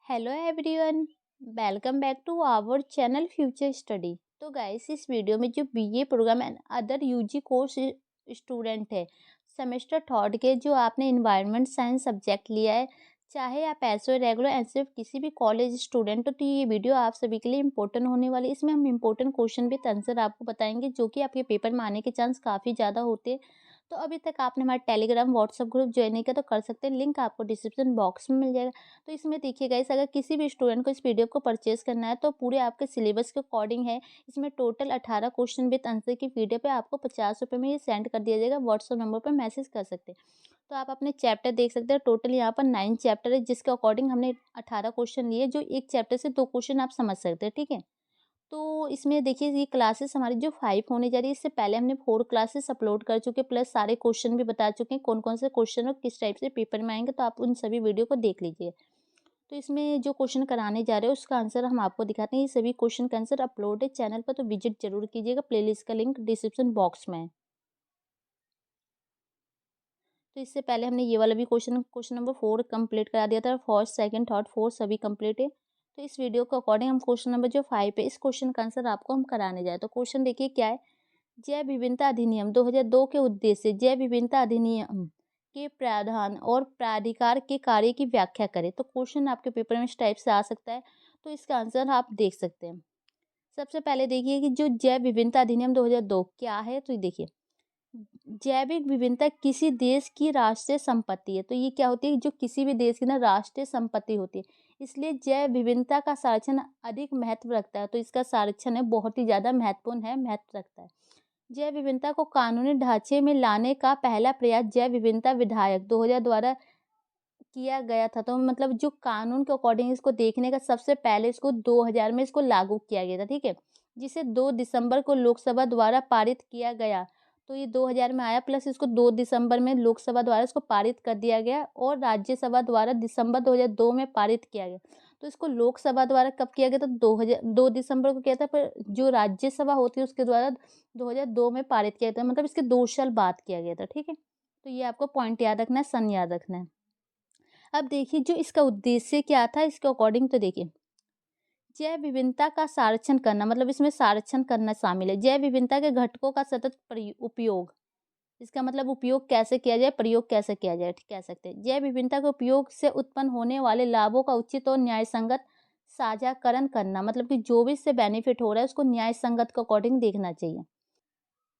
Hello everyone, welcome back to our channel future study. तो guys, इस video में जो BA program and other UG course student है semester third के, जो आपने इन्वायरमेंट साइंस सब्जेक्ट लिया है, चाहे आप ऐसे रेगुलर ऐसे किसी भी कॉलेज स्टूडेंट हो, तो ये वीडियो आप सभी के लिए इंपॉर्टेंट होने वाली है। इसमें हम इंपॉर्टेंट क्वेश्चन विद आंसर आपको बताएंगे, जो कि आपके पेपर में आने के चांस काफ़ी ज़्यादा होते हैं। तो अभी तक आपने हमारा टेलीग्राम व्हाट्सएप ग्रुप ज्वाइन नहीं किया तो कर सकते हैं, लिंक आपको डिस्क्रिप्शन बॉक्स में मिल जाएगा। तो इसमें देखिए गाइस, अगर किसी भी स्टूडेंट को इस पीडीएफ को परचेज करना है तो पूरे आपके सिलेबस के अकॉर्डिंग है। इसमें टोटल 18 क्वेश्चन विद आंसर की पीडीएफ है, आपको 50 रुपये में ये सेंड कर दिया जाएगा। व्हाट्सएप नंबर पर मैसेज कर सकते हैं। तो आप अपने चैप्टर देख सकते हैं, टोटल यहाँ पर 9 चैप्टर है, जिसके अकॉर्डिंग हमने 18 क्वेश्चन लिए, जो एक चैप्टर से 2 क्वेश्चन आप समझ सकते हैं। ठीक है, तो इसमें देखिए ये क्लासेस हमारी जो 5 होने जा रही है, इससे पहले हमने 4 क्लासेस अपलोड कर चुके, प्लस सारे क्वेश्चन भी बता चुके हैं, कौन कौन से क्वेश्चन और किस टाइप से पेपर में आएंगे। तो आप उन सभी वीडियो को देख लीजिए। तो इसमें जो क्वेश्चन कराने जा रहे हैं उसका आंसर हम आपको दिखाते हैं। ये सभी क्वेश्चन का आंसर अपलोड है चैनल पर, तो विजिट जरूर कीजिएगा। प्लेलिस्ट का लिंक डिस्क्रिप्शन बॉक्स में है। तो इससे पहले हमने ये वाला भी क्वेश्चन नंबर 4 कंप्लीट करा दिया था। फर्स्ट सेकंड थर्ड फोर्थ सभी कंप्लीट है। तो इस वीडियो के अकॉर्डिंग हम क्वेश्चन नंबर जो 5 है, इस क्वेश्चन का आंसर आपको हम कराने जाए। तो क्वेश्चन देखिए क्या है। जैव विविधता अधिनियम 2002 के उद्देश्य जैव विविधता अधिनियम के प्रावधान और प्राधिकार के कार्य की व्याख्या करें। तो क्वेश्चन आपके पेपर में इस टाइप से आ सकता है। तो इसका आंसर आप देख सकते हैं। सबसे पहले देखिए कि जो जैव विविधता अधिनियम 2002 क्या है। तो देखिए, जैविक विभिन्नता किसी देश की राष्ट्रीय संपत्ति है। तो ये क्या होती है, जो किसी भी देश की ना राष्ट्रीय संपत्ति होती है, इसलिए जैव विभिन्नता का संरक्षण अधिक महत्व रखता है। तो इसका संरक्षण है बहुत ही ज्यादा महत्वपूर्ण है, महत्व रखता है। जैव विभिन्नता को कानूनी ढांचे में लाने का पहला प्रयास जैव विभिन्नता विधायक 2000 द्वारा किया गया था। तो मतलब जो कानून के अकॉर्डिंग इसको देखने का सबसे पहले इसको 2000 में इसको लागू किया गया था। ठीक है, जिसे 2 दिसंबर को लोकसभा द्वारा पारित किया गया। तो ये 2000 में आया, प्लस इसको 2 दिसंबर में लोकसभा द्वारा इसको पारित कर दिया गया और राज्यसभा द्वारा दिसंबर 2002 में पारित किया गया। तो इसको लोकसभा द्वारा कब किया गया था, 2 दिसंबर को किया था, पर जो राज्यसभा होती है उसके द्वारा 2002 में पारित किया था, मतलब इसके 2 साल बाद किया गया था। ठीक है, तो ये आपको पॉइंट याद रखना है, सन याद रखना है। अब देखिए जो इसका उद्देश्य क्या था, इसके अकॉर्डिंग तो देखिए, जैव विभिन्नता का संरक्षण करना, मतलब इसमें संरक्षण करना शामिल है। जैव विभिन्नता के घटकों का सतत उपयोग, इसका मतलब उपयोग कैसे किया जाए, प्रयोग कैसे किया जाए, कह सकते हैं। जैव विभिन्नता के उपयोग से उत्पन्न होने वाले लाभों का उचित और न्यायसंगत साझाकरण करना, मतलब कि जो भी इससे बेनिफिट हो रहा है उसको न्याय संगत के अकॉर्डिंग देखना चाहिए।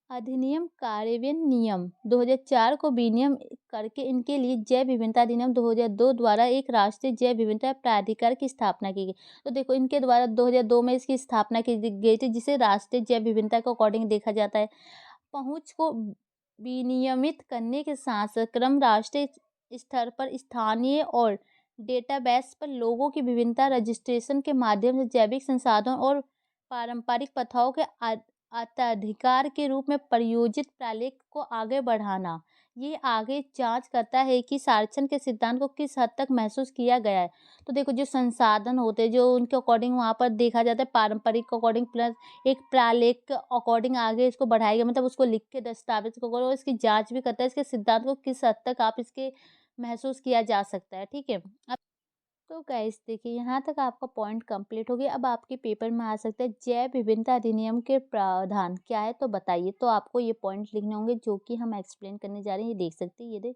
अधिनियम कार्यान्वयन नियम 2004 को विनियम करके इनके लिए जैव विविधता अधिनियम 2002 द्वारा एक राष्ट्रीय जैव विविधता प्राधिकार की स्थापना की गई। तो देखो, इनके द्वारा 2002 में इसकी स्थापना की गई थी, जिसे राष्ट्रीय जैव विविधता के अकॉर्डिंग देखा जाता है। पहुंच को विनियमित करने के साथ साथ क्रम राष्ट्रीय स्तर पर स्थानीय और डेटाबेस पर लोगों की विभिन्नता रजिस्ट्रेशन के माध्यम से जैविक संसाधन और पारंपरिक प्रथाओं के अत्याधिकार के रूप में प्रयोजित प्रलेख को आगे बढ़ाना। ये आगे जांच करता है कि संरक्षण के सिद्धांत को किस हद तक महसूस किया गया है। तो देखो, जो संसाधन होते हैं जो उनके अकॉर्डिंग वहाँ पर देखा जाता है, पारंपरिक के अकॉर्डिंग प्लस एक प्रलेख के अकॉर्डिंग आगे इसको बढ़ाएगा, मतलब उसको लिख के दस्तावेज को और इसकी जांच भी करता है, इसके सिद्धांत को किस हद तक आप इसके महसूस किया जा सकता है। ठीक है, तो गाइस देखिए, यहाँ तक आपका पॉइंट कंप्लीट हो गया। अब आपके पेपर में आ सकता है जैव विभिन्नता अधिनियम के प्रावधान क्या है, तो बताइए। तो आपको ये पॉइंट लिखने होंगे जो कि हम एक्सप्लेन करने जा रहे हैं। ये देख सकते हैं, ये देख,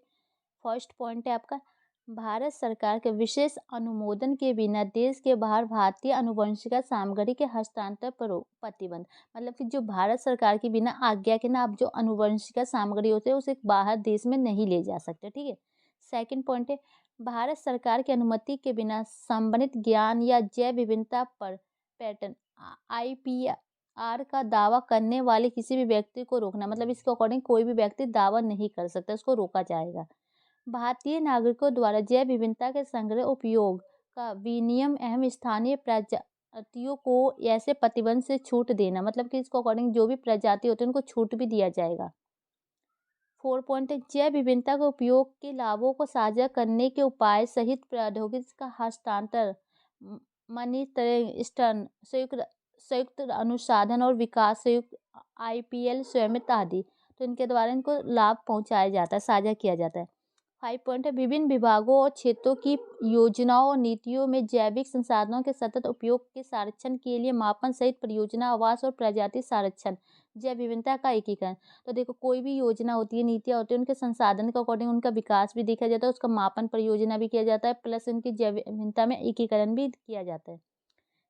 फर्स्ट पॉइंट है आपका, भारत सरकार के विशेष अनुमोदन के बिना देश के बाहर भारतीय आनुवंशिक सामग्री के हस्तांतरण पर प्रतिबंध। मतलब कि जो भारत सरकार के बिना आज्ञा के ना आप जो आनुवंशिक सामग्री होते हैं उसे बाहर देश में नहीं ले जा सकते। ठीक है, सेकंड पॉइंट है, भारत सरकार की अनुमति के बिना संबंधित ज्ञान या जैव विभिन्नता पर पैटर्न आईपीआर का दावा करने वाले किसी भी व्यक्ति को रोकना। मतलब इसके अकॉर्डिंग कोई भी व्यक्ति दावा नहीं कर सकता, इसको रोका जाएगा। भारतीय नागरिकों द्वारा जैव विभिन्नता के संग्रह उपयोग का विनियम एवं स्थानीय प्रजातियों को ऐसे प्रतिबंध से छूट देना, मतलब कि इसको अकॉर्डिंग जो भी प्रजाति होती है उनको छूट भी दिया जाएगा। 4 पॉइंट है, जैव विभिन्नता के उपयोग के लाभों को साझा करने के उपाय सहित प्रौद्योगिकी का हस्तांतरण, मनी संयुक्त संयुक्त अनुसंधान और विकास संयुक्त आईपीएल स्वामित्व आदि। तो इनके द्वारा इनको लाभ पहुंचाया जाता है, साझा किया जाता है। 5 पॉइंट है, विभिन्न विभागों और क्षेत्रों की योजनाओं और नीतियों में जैविक संसाधनों के सतत उपयोग के संरक्षण के लिए मापन सहित परियोजना, आवास और प्रजाति संरक्षण, जैव विविधता का एकीकरण। तो देखो, कोई भी योजना होती है, नीतियाँ होती है, उनके संसाधन के अकॉर्डिंग उनका विकास भी देखा जाता है, उसका मापन परियोजना भी किया जाता है, प्लस उनकी जैव विविधता में एकीकरण भी किया जाता है।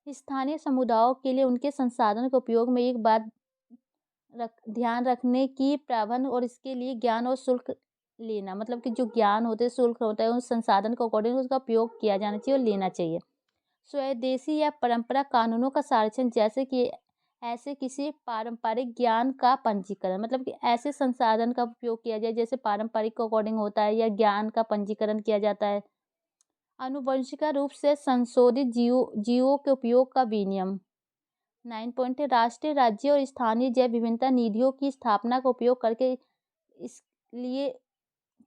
स्थानीय समुदायों के लिए उनके संसाधन के उपयोग में एक बात ध्यान रखने की प्रावधान और इसके लिए ज्ञान और शुल्क लेना, मतलब कि जो ज्ञान होते हैं, शुल्क होता है, उस संसाधन के अकॉर्डिंग उसका उपयोग किया जाना चाहिए और लेना चाहिए। स्वदेशी या परंपरा कानूनों का संरक्षण, जैसे कि ऐसे किसी पारंपरिक ज्ञान का पंजीकरण, मतलब कि ऐसे संसाधन का उपयोग किया जाए जैसे पारंपरिक के अकॉर्डिंग होता है, या ज्ञान का पंजीकरण किया जाता है। आनुवंशिका रूप से संशोधित जीवों के उपयोग का विनियम। 9 पॉइंट है, राष्ट्रीय, राज्य और स्थानीय जैव विभिन्नता निधियों की स्थापना का उपयोग करके इसलिए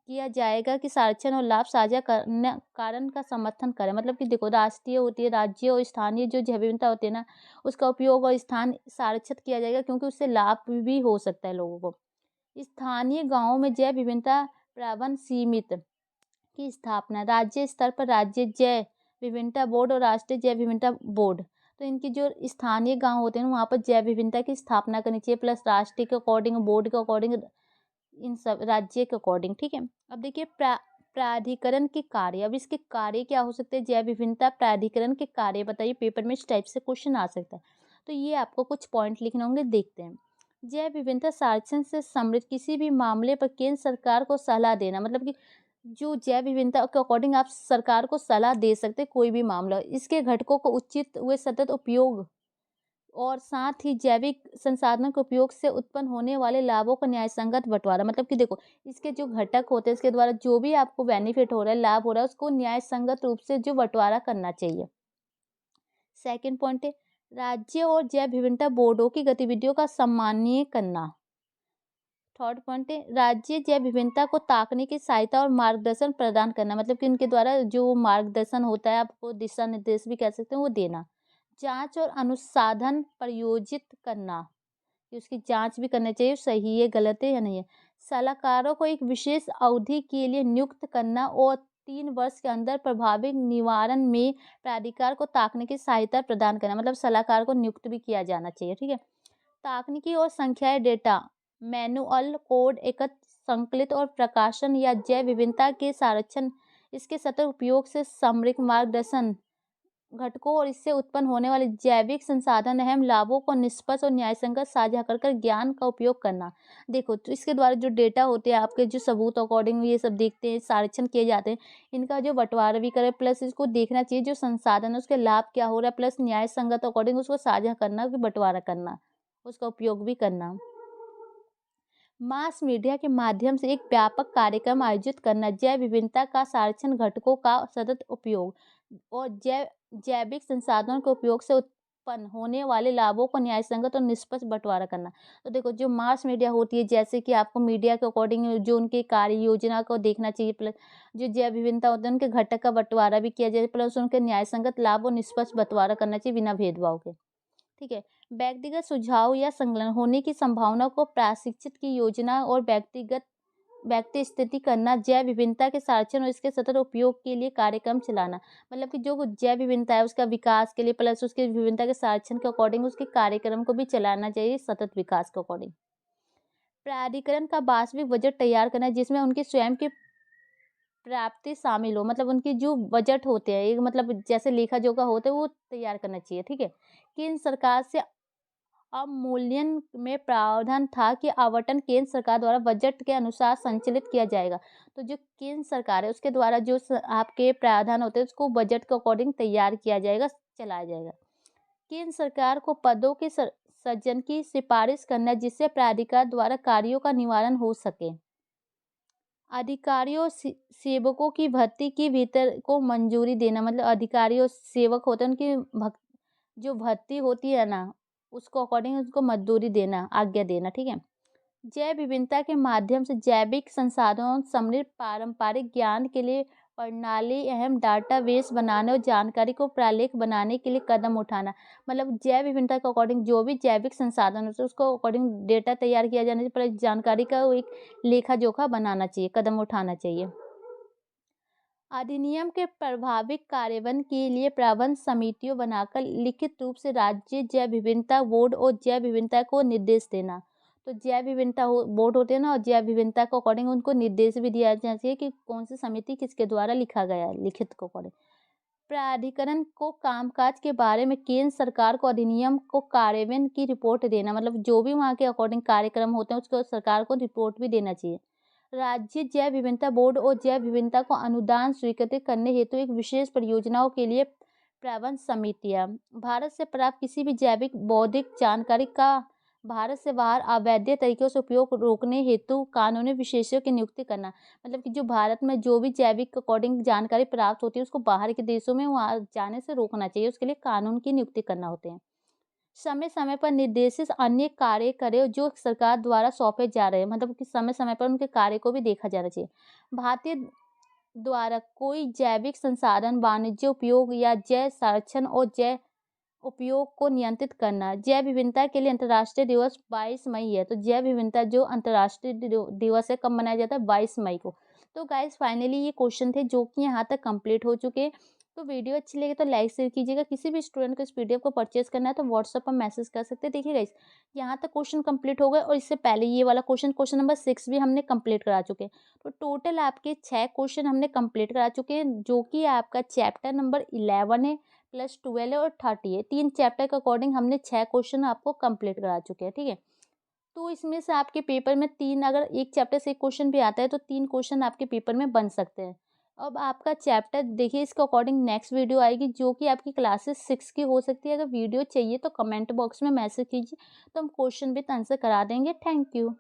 किया जाएगा कि संरक्षण और लाभ साझा करने कारण का समर्थन करें। मतलब कि देखो, राष्ट्रीय होती है, राज्य और स्थानीय जो जैव विविधता होती है ना, उसका उपयोग और स्थान संरक्षित किया जाएगा, क्योंकि उससे लाभ भी हो सकता है लोगों को। स्थानीय गांवों में जैव विविधता प्रबंधन समिति की स्थापना, राज्य स्तर पर राज्य जैव विविधता बोर्ड और राष्ट्रीय जैव विविधता बोर्ड। तो इनकी जो स्थानीय गांव होते हैं वहाँ पर जैव विविधता की स्थापना करनी चाहिए, प्लस राष्ट्रीय के अकॉर्डिंग, बोर्ड के अकॉर्डिंग, इन सब राज्य के अकॉर्डिंग। ठीक है, अब देखिए प्राधिकरण के कार्य। अब इसके कार्य क्या हो सकते हैं? जैव विभिन्नता प्राधिकरण के कार्य बताइए, पेपर में इस टाइप से क्वेश्चन आ सकता है। तो ये आपको कुछ पॉइंट लिखने होंगे, देखते हैं। जैव विभिन्नता संरक्षण से समृद्ध किसी भी मामले पर केंद्र सरकार को सलाह देना, मतलब कि जो जैव विभिन्नता के अकॉर्डिंग आप सरकार को सलाह दे सकते हैं, कोई भी मामला। इसके घटकों को उचित व सतत उपयोग और साथ ही जैविक संसाधनों के उपयोग से उत्पन्न होने वाले लाभों का न्यायसंगत बंटवारा। मतलब कि देखो, इसके जो घटक होते हैं, इसके द्वारा जो भी आपको बेनिफिट हो रहा है, लाभ हो रहा है, उसको न्यायसंगत रूप से जो बंटवारा करना चाहिए। सेकंड पॉइंट है, राज्य और जैव विविधता बोर्डों की गतिविधियों का सम्मानीय करना। थर्ड पॉइंट है, राज्य जैव विभिन्नता को ताकने की सहायता और मार्गदर्शन प्रदान करना, मतलब कि उनके द्वारा जो मार्गदर्शन होता है, आपको दिशा निर्देश भी कह सकते हैं, वो देना। जांच और अनुसंधान प्रयोजित करना, कि उसकी जांच भी करनी चाहिए, सही है, गलत है या नहीं है। सलाहकारों को एक विशेष अवधि के लिए नियुक्त करना और 3 वर्ष के अंदर प्रभावी निवारण में प्राधिकार को ताकने की सहायता प्रदान करना, मतलब सलाहकार को नियुक्त भी किया जाना चाहिए। ठीक है, तकनीकी और संख्याएं डेटा, मैनुअल, कोड एकत्र, संकलित और प्रकाशन या जैव विविधता के संरक्षण, इसके सतत उपयोग से समृद्ध मार्गदर्शन घटकों और इससे उत्पन्न होने वाले जैविक संसाधन अहम लाभों को निष्पक्ष और न्यायसंगत साझा कर ज्ञान का उपयोग करना। देखो, तो इसके द्वारा जो डेटा होते हैं आपके, जो सबूत अकॉर्डिंग ये सब देखते हैं, संरक्षण किए जाते हैं, इनका जो बंटवारा भी करें, प्लस इसको देखना चाहिए जो संसाधन है उसके लाभ क्या हो रहा है, प्लस न्याय संगत अकॉर्डिंग उसको साझा करना, कि बंटवारा करना, उसका उपयोग भी करना। मास मीडिया के माध्यम से एक व्यापक कार्यक्रम आयोजित करना, जैव विविधता का संरक्षण, घटकों का सतत उपयोग और जैविक संसाधनों के उपयोग से उत्पन्न होने वाले लाभों को न्यायसंगत और निष्पक्ष बंटवारा करना। तो देखो, जो मास मीडिया होती है, जैसे कि आपको मीडिया के अकॉर्डिंग जो उनके कार्य योजना को देखना चाहिए, प्लस जो जैव विविधता होते हैं उनके घटक का बंटवारा भी किया जाए, प्लस उनके न्यायसंगत लाभ और निष्पक्ष बंटवारा करना चाहिए बिना भेदभाव के। ठीक है, व्यक्तिगत सुझाव या संलग्न होने की संभावना को प्रशिक्षित की योजना और व्यक्ति स्थिति करना, जैव विभिन्नता के संरक्षण और इसके सतत उपयोग के लिए कार्यक्रम चलाना, मतलब कि जो जैव विभिन्नता है उसका विकास के लिए, प्लस उसके विभिन्नता के संरक्षण के अकॉर्डिंग उसके कार्यक्रम को भी चलाना चाहिए सतत विकास के अकॉर्डिंग। प्राधिकरण का वास्तविक बजट तैयार करना, जिसमें उनकी स्वयं की प्राप्ति शामिल हो, मतलब उनके जो बजट होते हैं, एक मतलब जैसे लेखा जोखा होते हैं, वो तैयार करना चाहिए। ठीक है, केंद्र सरकार से अवमूल्यन में प्रावधान था कि आवंटन केंद्र सरकार द्वारा बजट के अनुसार संचालित किया जाएगा। तो जो केंद्र सरकार है उसके द्वारा जो आपके प्रावधान होते हैं उसको बजट के अकॉर्डिंग तैयार किया जाएगा, चलाया जाएगा। केंद्र सरकार को पदों के सृजन की सिफारिश करना, जिससे प्राधिकार द्वारा कार्यों का निवारण हो सके। अधिकारियों सेवकों की भर्ती की भीतर को मंजूरी देना, मतलब अधिकारी और सेवक होते हैं उनकी जो भर्ती होती है ना, उसको अकॉर्डिंग उसको मजदूरी देना, आज्ञा देना। ठीक है, जैव विभिन्नता के माध्यम से जैविक संसाधनों समृद्ध पारंपरिक ज्ञान के लिए प्रणाली, अहम डाटाबेस बनाने और जानकारी को प्रालेख बनाने के लिए कदम उठाना, मतलब जैव विभिन्नता के अकॉर्डिंग जो भी जैविक संसाधन होते हैं उसको अकॉर्डिंग डेटा तैयार किया जाना चाहिए, पर जानकारी का एक लेखा जोखा बनाना चाहिए, कदम उठाना चाहिए। अधिनियम के प्रभावी कार्यान्वयन के लिए प्रबंध समितियों बनाकर लिखित रूप से राज्य जैव विभिन्नता बोर्ड और जैव विभिन्नता को निर्देश देना। तो जैव विभिन्नता बोर्ड होते हैं ना, और जैव विभिन्नता के अकॉर्डिंग उनको निर्देश भी दिया जाना चाहिए कि कौन सी समिति किसके द्वारा लिखा गया है, लिखित के अकॉर्डिंग। प्राधिकरण को कामकाज के बारे में केंद्र सरकार को अधिनियम को कार्यान्वयन की रिपोर्ट देना, मतलब जो भी वहाँ के अकॉर्डिंग कार्यक्रम होते हैं उसको सरकार को रिपोर्ट भी देना चाहिए। राज्य जैव विविधता बोर्ड और जैव विविधता को अनुदान स्वीकृत करने हेतु एक विशेष परियोजनाओं के लिए प्रबंध समितियां। भारत से प्राप्त किसी भी जैविक बौद्धिक जानकारी का भारत से बाहर अवैध तरीकों से उपयोग रोकने हेतु कानूनी विशेषज्ञों की नियुक्ति करना, मतलब कि जो भारत में जो भी जैविक अकॉर्डिंग जानकारी प्राप्त होती है उसको बाहर के देशों में वहाँ जाने से रोकना चाहिए, उसके लिए कानून की नियुक्ति करना होते हैं। समय समय पर निर्देशित अन्य कार्य करें जो सरकार द्वारा सौंपे जा रहे हैं, मतलब कि समय समय पर उनके कार्य को भी देखा जाना चाहिए। भारतीय द्वारा कोई जैविक संसाधन वाणिज्य उपयोग या जैव संरक्षण और जैव उपयोग को नियंत्रित करना। जैव विविधता के लिए अंतर्राष्ट्रीय दिवस 22 मई है। तो जैव विविधता जो अंतर्राष्ट्रीय दिवस है कब मनाया जाता है? 22 मई को। तो गाइस फाइनली ये क्वेश्चन थे जो कि यहाँ तक कंप्लीट हो चुके हैं। तो वीडियो अच्छी लगी तो लाइक शेयर कीजिएगा। किसी भी स्टूडेंट को इस पीडीएफ को परचेज करना है तो व्हाट्सएप पर मैसेज कर सकते हैं। देखिए गाइस, यहाँ तक क्वेश्चन कंप्लीट हो गए और इससे पहले ये वाला क्वेश्चन नंबर 6 भी हमने कंप्लीट करा चुके हैं। तो टोटल आपके 6 क्वेश्चन हमने कंप्लीट करा चुके हैं, जो कि आपका चैप्टर नंबर 11 है, प्लस 12 है और 30 है। 3 चैप्टर के अकॉर्डिंग हमने 6 क्वेश्चन आपको कंप्लीट करा चुके हैं, ठीक है। तो इसमें से आपके पेपर में 3, अगर एक चैप्टर से एक क्वेश्चन भी आता है तो 3 क्वेश्चन आपके पेपर में बन सकते हैं। अब आपका चैप्टर देखिए, इसके अकॉर्डिंग नेक्स्ट वीडियो आएगी जो कि आपकी क्लासेस 6 की हो सकती है। अगर वीडियो चाहिए तो कमेंट बॉक्स में मैसेज कीजिए, तो हम क्वेश्चन विद आंसर करा देंगे। Thank you.